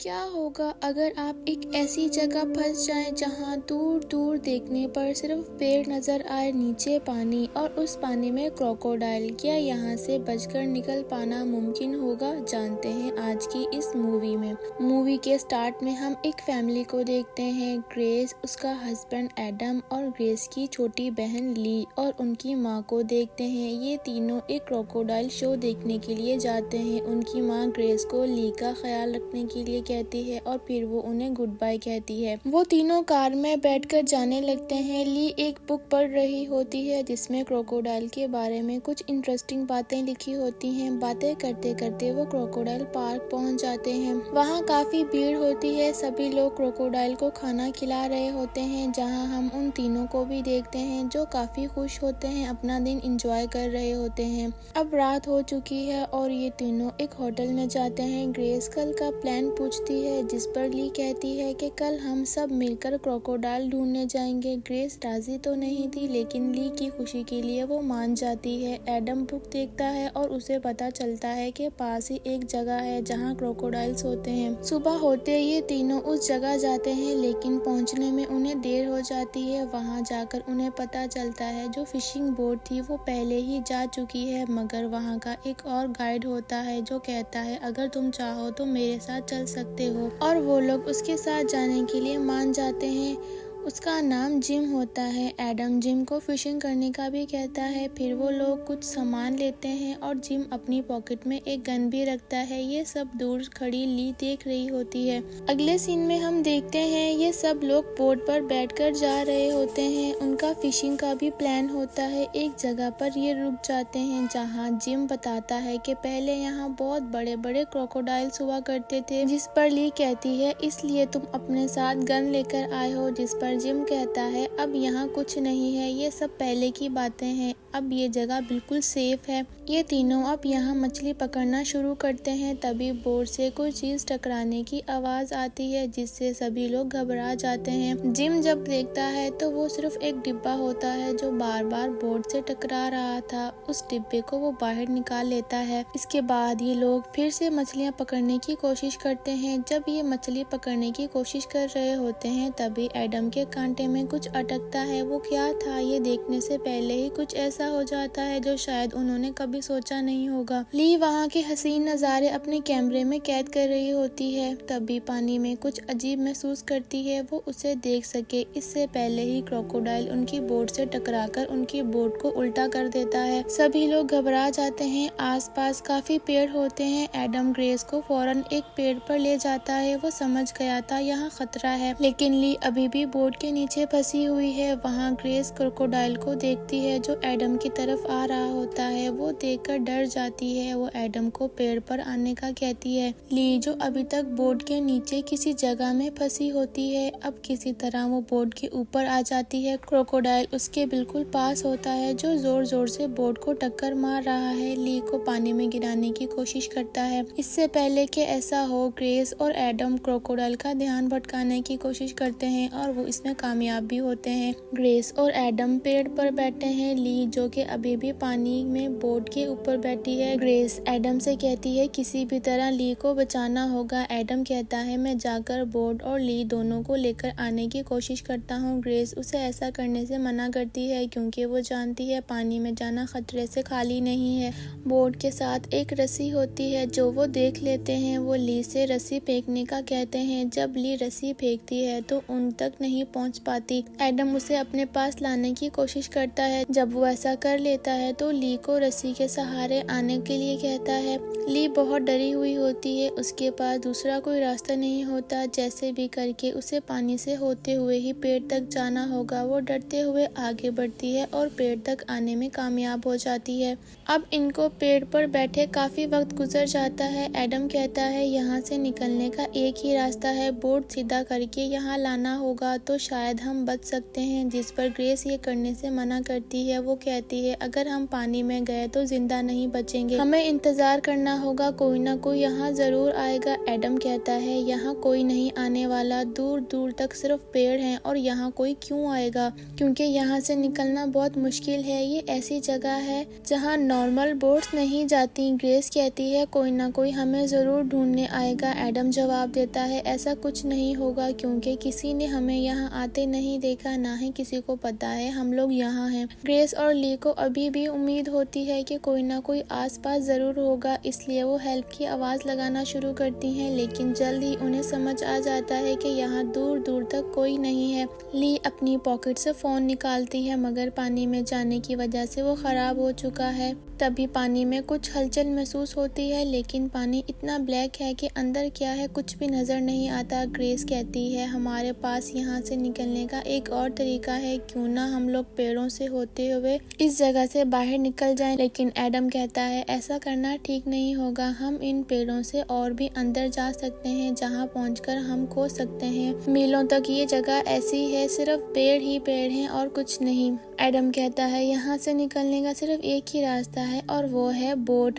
क्या होगा अगर आप एक ऐसी जगह फंस जाएं जहां दूर दूर देखने पर सिर्फ पेड़ नजर आए, नीचे पानी और उस पानी में क्रोकोडाइल। क्या यहां से बचकर निकल पाना मुमकिन होगा? जानते हैं आज की इस मूवी में। मूवी के स्टार्ट में हम एक फैमिली को देखते हैं, ग्रेस, उसका हस्बैंड एडम और ग्रेस की छोटी बहन ली और उनकी माँ को देखते हैं। ये तीनों एक क्रोकोडाइल शो देखने के लिए जाते हैं। उनकी माँ ग्रेस को ली का ख्याल रखने के लिए कहती है और फिर वो उन्हें गुड बाय कहती है। वो तीनों कार में बैठकर जाने लगते हैं। ली एक बुक पढ़ रही होती है जिसमें क्रोकोडाइल के बारे में कुछ इंटरेस्टिंग बातें लिखी होती हैं। बातें करते करते वो क्रोकोडाइल पार्क पहुंच जाते हैं। वहाँ काफी भीड़ होती है। सभी लोग क्रोकोडाइल को खाना खिला रहे होते हैं, जहाँ हम उन तीनों को भी देखते हैं जो काफी खुश होते हैं, अपना दिन एंजॉय कर रहे होते हैं। अब रात हो चुकी है और ये तीनों एक होटल में जाते हैं। ग्रेस कल का प्लान पूछती है, जिस पर ली कहती है कि कल हम सब मिलकर क्रोकोडाइल ढूंढने जाएंगे। ग्रेस राजी तो नहीं थी, लेकिन ली की खुशी के लिए वो मान जाती है। एडम बुक देखता है और उसे पता चलता है कि पास ही एक जगह है जहां क्रोकोडाइल्स होते हैं। सुबह होते ये तीनों उस जगह जाते हैं, लेकिन पहुंचने में उन्हें देर हो जाती है। वहां जाकर उन्हें पता चलता है जो फिशिंग बोट थी वो पहले ही जा चुकी है, मगर वहां का एक और गाइड होता है जो कहता है अगर तुम चाहो तो मेरे साथ चल सकते हो, और वो लोग उसके साथ जाने के लिए मान जाते हैं। उसका नाम जिम होता है। एडम जिम को फिशिंग करने का भी कहता है। फिर वो लोग कुछ सामान लेते हैं और जिम अपनी पॉकेट में एक गन भी रखता है। ये सब दूर खड़ी ली देख रही होती है। अगले सीन में हम देखते हैं ये सब लोग बोट पर बैठकर जा रहे होते हैं। उनका फिशिंग का भी प्लान होता है। एक जगह पर ये रुक जाते हैं जहाँ जिम बताता है कि पहले यहाँ बहुत बड़े बड़े क्रोकोडाइल्स हुआ करते थे, जिस पर ली कहती है इसलिए तुम अपने साथ गन लेकर आए हो, जिस पर जिम कहता है अब यहाँ कुछ नहीं है, ये सब पहले की बातें हैं, अब ये जगह बिल्कुल सेफ है। ये तीनों अब यहाँ मछली पकड़ना शुरू करते हैं। तभी बोट से कोई चीज टकराने की आवाज आती है, जिससे सभी लोग घबरा जाते हैं। जिम जब देखता है तो वो सिर्फ एक डिब्बा होता है जो बार बार बोट से टकरा रहा था। उस डिब्बे को वो बाहर निकाल लेता है। इसके बाद ये लोग फिर से मछलियाँ पकड़ने की कोशिश करते हैं। जब ये मछली पकड़ने की कोशिश कर रहे होते हैं तभी एडम के कांटे में कुछ अटकता है। वो क्या था ये देखने से पहले ही कुछ ऐसा हो जाता है जो शायद उन्होंने कभी सोचा नहीं होगा। ली वहाँ के हसीन नज़ारे अपने कैमरे में कैद कर रही होती है। तभी पानी में कुछ अजीब महसूस करती है, वो उसे देख सके इससे पहले ही क्रोकोडाइल उनकी बोट से टकराकर उनकी बोट को उल्टा कर देता है। सभी लोग घबरा जाते हैं। आसपास काफी पेड़ होते हैं। एडम ग्रेस को फौरन एक पेड़ पर ले जाता है। वो समझ गया था यहाँ खतरा है, लेकिन ली अभी भी बोट के नीचे फंसी हुई है। वहाँ ग्रेस क्रोकोडाइल को देखती है जो एडम की तरफ आ रहा होता है। वो देखकर डर जाती है। वो एडम को पेड़ पर आने का कहती है। ली जो अभी तक बोट के नीचे किसी जगह में फंसी होती है, अब किसी तरह वो बोट के ऊपर आ जाती है। क्रोकोडाइल उसके बिल्कुल पास होता है जो जोर जोर से बोट को टक्कर मार रहा है। ली को पानी में गिराने की कोशिश करता है। इससे पहले कि ऐसा हो, ग्रेस और एडम क्रोकोडाइल का ध्यान भटकाने की कोशिश करते हैं और वो इसमें कामयाब भी होते हैं। ग्रेस और एडम पेड़ पर बैठे हैं। ली जो कि अभी भी पानी में बोट के ऊपर बैठी है। ग्रेस एडम से कहती है किसी भी तरह ली को बचाना होगा। एडम कहता है मैं जाकर बोट और ली दोनों को लेकर आने की कोशिश करता हूँ। ग्रेस उसे ऐसा करने से मना करती है क्योंकि वो जानती है पानी में जाना खतरे से खाली नहीं है। बोट के साथ एक रस्सी होती है जो वो देख लेते हैं। वो ली से रस्सी फेंकने का कहते हैं। जब ली रस्सी फेंकती है तो उन तक नहीं पहुंच पाती। एडम उसे अपने पास लाने की कोशिश करता है। जब वो ऐसा कर लेता है तो ली को रस्सी के सहारे आने के लिए कहता है। ली बहुत डरी हुई होती है। उसके पास दूसरा कोई रास्ता नहीं होता। जैसे भी करके उसे पानी से होते हुए ही पेड़ तक जाना होगा। वो डरते हुए आगे बढ़ती है और पेड़ तक आने में कामयाब हो जाती है। अब इनको पेड़ पर बैठे काफी वक्त गुजर जाता है। एडम कहता है यहाँ से निकलने का एक ही रास्ता है, बोट सीधा करके यहाँ लाना होगा तो शायद हम बच सकते हैं, जिस पर ग्रेस ये करने से मना करती है। वो कहती है अगर हम पानी में गए तो जिंदा नहीं बचेंगे, हमें इंतजार करना होगा, कोई ना कोई यहाँ जरूर आएगा। एडम कहता है यहाँ कोई नहीं आने वाला, दूर दूर तक सिर्फ पेड़ हैं और यहाँ कोई क्यों आएगा, क्योंकि यहाँ से निकलना बहुत मुश्किल है। ये ऐसी जगह है जहाँ नॉर्मल बोट्स नहीं जाती। ग्रेस कहती है कोई ना कोई हमें जरूर ढूंढने आएगा। एडम जवाब देता है ऐसा कुछ नहीं होगा, क्योंकि किसी ने हमें यहाँ आते नहीं देखा, ना ही किसी को पता है हम लोग यहाँ हैं। ग्रेस और ली को अभी भी उम्मीद होती है कि कोई ना कोई आसपास जरूर होगा, इसलिए वो हेल्प की आवाज लगाना शुरू करती हैं, लेकिन जल्द ही उन्हें समझ आ जाता है कि यहाँ दूर दूर तक कोई नहीं है। ली अपनी पॉकेट से फोन निकालती है, मगर पानी में जाने की वजह से वो खराब हो चुका है। तभी पानी में कुछ हलचल महसूस होती है, लेकिन पानी इतना ब्लैक है कि अंदर क्या है कुछ भी नजर नहीं आता। ग्रेस कहती है हमारे पास यहाँ से निकलने का एक और तरीका है, क्यों ना हम लोग पेड़ों से होते हुए इस जगह से बाहर निकल जाएं। लेकिन एडम कहता है ऐसा करना ठीक नहीं होगा, हम इन पेड़ों से और भी अंदर जा सकते हैं, जहाँ पहुंचकर हम खो सकते हैं। मीलों तक ये जगह ऐसी है, सिर्फ पेड़ ही पेड़ हैं और कुछ नहीं। एडम कहता है यहाँ से निकलने का सिर्फ एक ही रास्ता है और वो है बोट।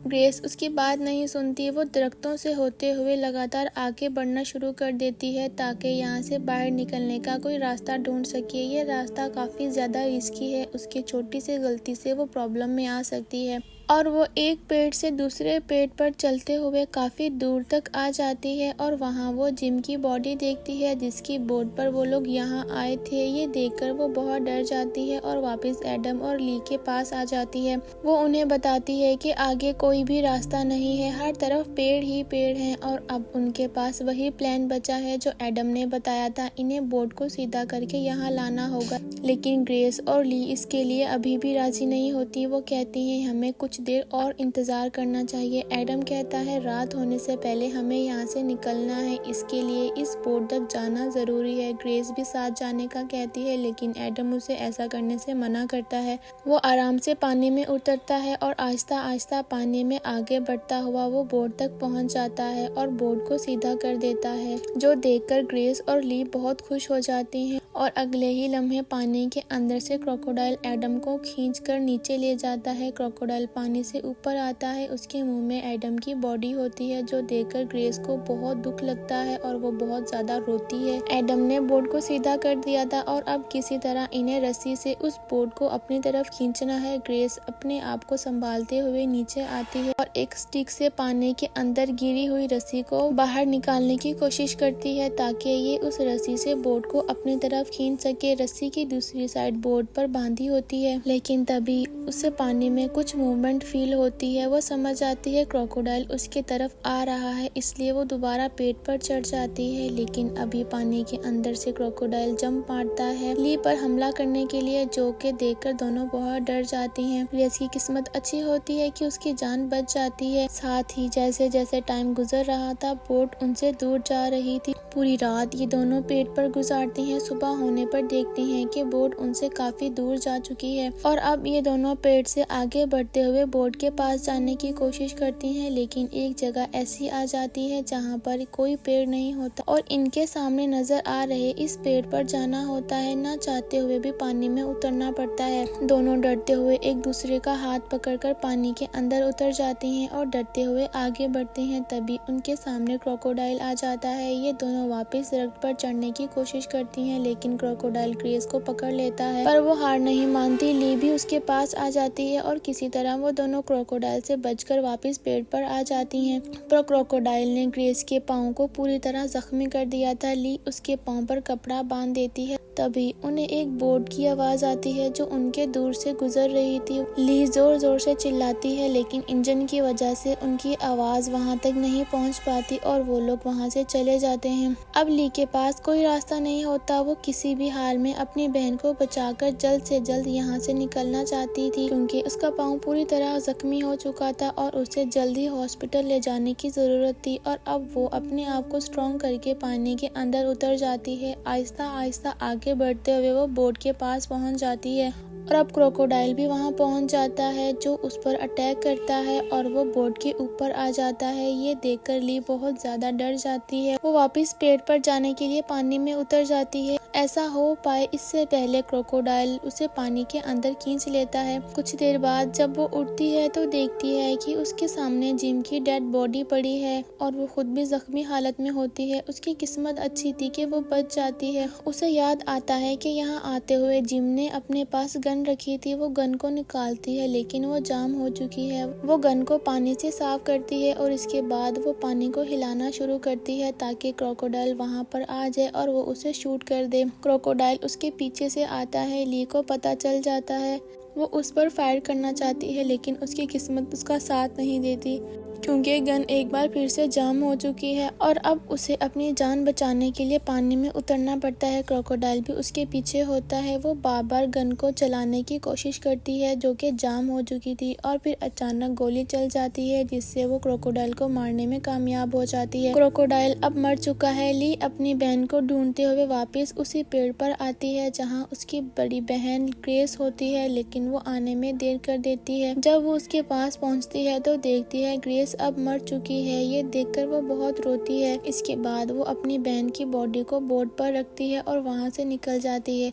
ग्रेस उसकी बात नहीं सुनती, वो दरख्तों से होते हुए लगातार आगे बढ़ना शुरू कर देती है ताकि यहाँ से बाहर निकलने का कोई रास्ता ढूंढ सके। ये रास्ता काफ़ी ज़्यादा रिस्की है, उसकी छोटी सी गलती से वो प्रॉब्लम में आ सकती है और वो एक पेड़ से दूसरे पेड़ पर चलते हुए काफ़ी दूर तक आ जाती है और वहाँ वो जिम की बॉडी देखती है, जिसकी बोट पर वो लोग यहाँ आए थे। ये देखकर वो बहुत डर जाती है और वापस एडम और ली के पास आ जाती है। वो उन्हें बताती है कि आगे कोई भी रास्ता नहीं है, हर तरफ पेड़ ही पेड़ हैं और अब उनके पास वही प्लान बचा है जो एडम ने बताया था, इन्हें बोट को सीधा करके यहाँ लाना होगा। लेकिन ग्रेस और ली इसके लिए अभी भी राजी नहीं होती। वो कहती हैं हमें कुछ देर और इंतजार करना चाहिए। एडम कहता है रात होने से पहले हमें यहाँ से निकलना है, इसके लिए इस बोट तक जाना जरूरी है। ग्रेस भी साथ जाने का कहती है, लेकिन एडम उसे ऐसा करने से मना करता है। वो आराम से पानी में उतरता है और आहिस्ता आहिस्ता पानी में आगे बढ़ता हुआ वो बोट तक पहुँच जाता है और बोट को सीधा कर देता है, जो देखकर ग्रेस और ली बहुत खुश हो जाती हैं। और अगले ही लम्हे पानी के अंदर से क्रोकोडाइल एडम को खींचकर नीचे ले जाता है। क्रोकोडाइल पानी से ऊपर आता है, उसके मुंह में एडम की बॉडी होती है, जो देखकर ग्रेस को बहुत दुख लगता है और वो बहुत ज्यादा रोती है। एडम ने बोट को सीधा कर दिया था और अब किसी तरह इन्हें रस्सी से उस बोट को अपनी तरफ खींचना है। ग्रेस अपने आप को संभालते हुए नीचे आती है और एक स्टिक से पानी के अंदर गिरी हुई रस्सी को बाहर निकालने की कोशिश करती है ताकि ये उस रस्सी से बोट को अपनी तरफ खींच सके। रस्सी की दूसरी साइड बोट पर बांधी होती है, लेकिन तभी उसे पानी में कुछ मूवमेंट फील होती है। वो समझ आती है क्रोकोडाइल उसके तरफ आ रहा है, इसलिए वो दोबारा पेट पर चढ़ जाती है, लेकिन अभी पानी के अंदर से क्रोकोडाइल जंप मारता है ली पर हमला करने के लिए, जो के देखकर दोनों बहुत डर जाती हैं। ग्रेस की किस्मत अच्छी होती है कि उसकी जान बच जाती है। साथ ही जैसे जैसे टाइम गुजर रहा था बोट उनसे दूर जा रही थी। पूरी रात ये दोनों पेट पर गुजारती हैं। सुबह होने पर देखती हैं कि बोट उनसे काफी दूर जा चुकी है और अब ये दोनों पेड़ से आगे बढ़ते हुए बोट के पास जाने की कोशिश करती हैं, लेकिन एक जगह ऐसी आ जाती है जहाँ पर कोई पेड़ नहीं होता और इनके सामने नजर आ रहे इस पेड़ पर जाना होता है। ना चाहते हुए भी पानी में उतरना पड़ता है। दोनों डरते हुए एक दूसरे का हाथ पकड़कर पानी के अंदर उतर जाती हैं और डरते हुए आगे बढ़ते हैं। तभी उनके सामने क्रोकोडाइल आ जाता है। ये दोनों वापस दरख्त पर चढ़ने की कोशिश करती हैं, लेकिन क्रोकोडाइल ग्रेस को पकड़ लेता है, पर वो हार नहीं मानती। ली भी उसके पास आ जाती है और किसी तरह वो दोनों क्रोकोडाइल से बचकर वापस पेड़ पर आ जाती हैं। पर क्रोकोडाइल ने ग्रेस के पाँव को पूरी तरह जख्मी कर दिया था। ली उसके पाँव पर कपड़ा बांध देती है। तभी उन्हें एक बोट की आवाज आती है जो उनके दूर से गुजर रही थी। ली जोर जोर से चिल्लाती है, लेकिन इंजन की वजह से उनकी आवाज वहां तक नहीं पहुंच पाती और वो लोग वहां से चले जाते हैं। अब ली के पास कोई रास्ता नहीं होता। वो किसी भी हाल में अपनी बहन को बचाकर जल्द से जल्द यहाँ से निकलना चाहती थी, क्योंकि उसका पाँव पूरी तरह जख्मी हो चुका था और उसे जल्दी हॉस्पिटल ले जाने की जरूरत थी। और अब वो अपने आप को स्ट्रॉन्ग करके पानी के अंदर उतर जाती है। आहिस्ता आहिस्ता आगे बढ़ते हुए वो बोट के पास पहुंच जाती है और अब क्रोकोडाइल भी वहां पहुंच जाता है, जो उस पर अटैक करता है और वो बोट के ऊपर आ जाता है। ये देखकर ली बहुत ज्यादा डर जाती है। वो वापस पेड़ पर जाने के लिए पानी में उतर जाती है। ऐसा हो पाए इससे पहले क्रोकोडाइल उसे पानी के अंदर खींच लेता है। कुछ देर बाद जब वो उठती है तो देखती है कि उसके सामने जिम की डेड बॉडी पड़ी है और वो खुद भी जख्मी हालत में होती है। उसकी किस्मत अच्छी थी कि वो बच जाती है। उसे याद आता है कि यहाँ आते हुए जिम ने अपने पास गन रखी थी। वो गन को निकालती है लेकिन वो जाम हो चुकी है। वो गन को पानी से साफ करती है और इसके बाद वो पानी को हिलाना शुरू करती है ताकि क्रोकोडाइल वहाँ पर आ जाए और वो उसे शूट कर दे। क्रोकोडाइल उसके पीछे से आता है। ली को पता चल जाता है। वो उस पर फायर करना चाहती है लेकिन उसकी किस्मत उसका साथ नहीं देती क्योंकि गन एक बार फिर से जाम हो चुकी है और अब उसे अपनी जान बचाने के लिए पानी में उतरना पड़ता है। क्रोकोडाइल भी उसके पीछे होता है। वो बार बार गन को चलाने की कोशिश करती है जो कि जाम हो चुकी थी और फिर अचानक गोली चल जाती है जिससे वो क्रोकोडाइल को मारने में कामयाब हो जाती है। क्रोकोडाइल अब मर चुका है। ली अपनी बहन को ढूंढते हुए वापस उसी पेड़ पर आती है जहाँ उसकी बड़ी बहन ग्रेस होती है, लेकिन वो आने में देर कर देती है। जब वो उसके पास पहुँचती है तो देखती है ग्रेस अब मर चुकी है। ये देखकर वो बहुत रोती है। इसके बाद वो अपनी बहन की बॉडी को बोर्ड पर रखती है और वहाँ से निकल जाती है।